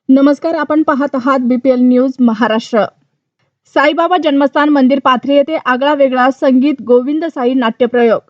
नमस्कार, आपण पाहत आहात बीपीएल न्यूज महाराष्ट्र। साईबाबा जन्मस्थान मंदिर पाथरी येथे आगळा वेगळा संगीत गोविंद साई नाट्यप्रयोग।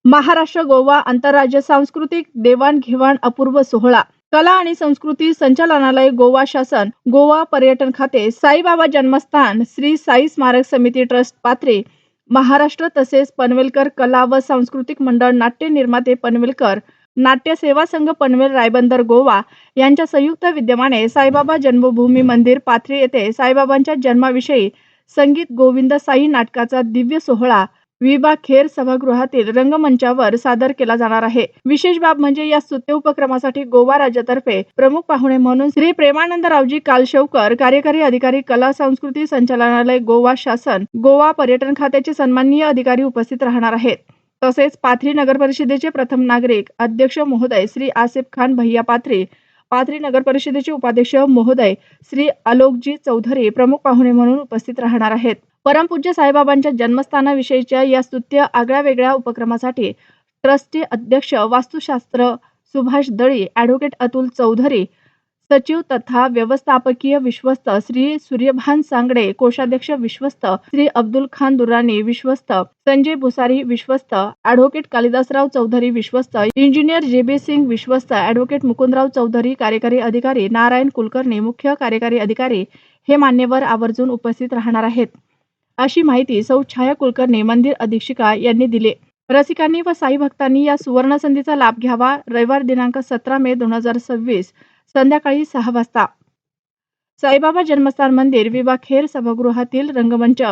महाराष्ट्र गोवा आंतरराज्य सांस्कृतिक देवाणघेवाण अपूर्व सोहळा। कला आणि संस्कृती संचालनालय गोवा शासन, गोवा पर्यटन खाते, साईबाबा जन्मस्थान श्री साई स्मारक समिती ट्रस्ट पाथरी महाराष्ट्र तसेच पनवेलकर कला व सांस्कृतिक मंडळ नाट्य निर्माते पनवेलकर नाट्य सेवा संघ पनवेल रायबंदर गोवा यांच्या संयुक्त विद्यमाने साईबाबा जन्मभूमी मंदिर पाथरी येथे साईबाबांच्या जन्माविषयी संगीत गोविंद साई नाटकाचा दिव्य सोहळा विभा खेर सभागृहातील रंगमंचावर सादर केला जाणार आहे। विशेष बाब म्हणजे या स्तुत्य उपक्रमासाठी गोवा राज्यातर्फे प्रमुख पाहुणे म्हणून श्री प्रेमानंदरावजी कालशेवकर, कार्यकारी अधिकारी कला संस्कृती संचालनालय गोवा शासन, गोवा पर्यटन खात्याचे सन्माननीय अधिकारी उपस्थित राहणार आहेत। तसेच पाथरी नगर परिषदेचे प्रथम नागरिक अध्यक्ष महोदय श्री आसिफ खान भैया पाथरी, पाथरी नगर परिषदेचे उपाध्यक्ष महोदय श्री आलोकजी चौधरी प्रमुख पाहुणे म्हणून उपस्थित राहणार आहेत। परमपूज्य साईबाबांच्या जन्मस्थानाविषयीच्या या स्तुत्य आगळ्या वेगळ्या उपक्रमासाठी ट्रस्टचे अध्यक्ष वास्तुशास्त्र सुभाष दळी, ॲडव्होकेट अतुल चौधरी, सचिव तथा व्यवस्थापकीय विश्वस्त श्री सूर्यभान सांगडे, कोषाध्यक्ष विश्वस्त श्री अब्दुल खान दुरानी विश्वस्त, संजय भुसारी विश्वस्त, ॲडव्होकेट कालिदासराव चौधरी विश्वस्त, इंजिनियर जेबी सिंग विश्वस्त, ॲडव्होकेट मुकुंदराव चौधरी, कार्यकारी अधिकारी नारायण कुलकर्णी, मुख्य कार्यकारी अधिकारी हे मान्यवर आवर्जून उपस्थित राहणार आहेत, अशी माहिती सौ छाया कुलकर्णी मंदिर अधीक्षिका यांनी दिली। रसिकांनी व साई भक्तांनी या सुवर्ण संधीचा लाभ घ्यावा। रविवार दिनांक 17 मे 2026 संध्याकाळी 6 वाजता साईबाबा जन्मस्थान मंदिर विभा खेर सभागृहातील रंगमंच।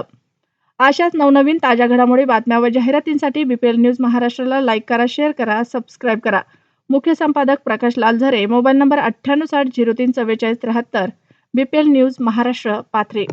अशाच नवनवीन ताज्या घडामोडी, बातम्या व जाहिरातींसाठी बीपीएल न्यूज महाराष्ट्राला लाईक करा, शेअर करा, सबस्क्राईब करा। मुख्य संपादक Prakash Lalzare, mobile number 9860 03 4473, BPL news Maharashtra Pathri.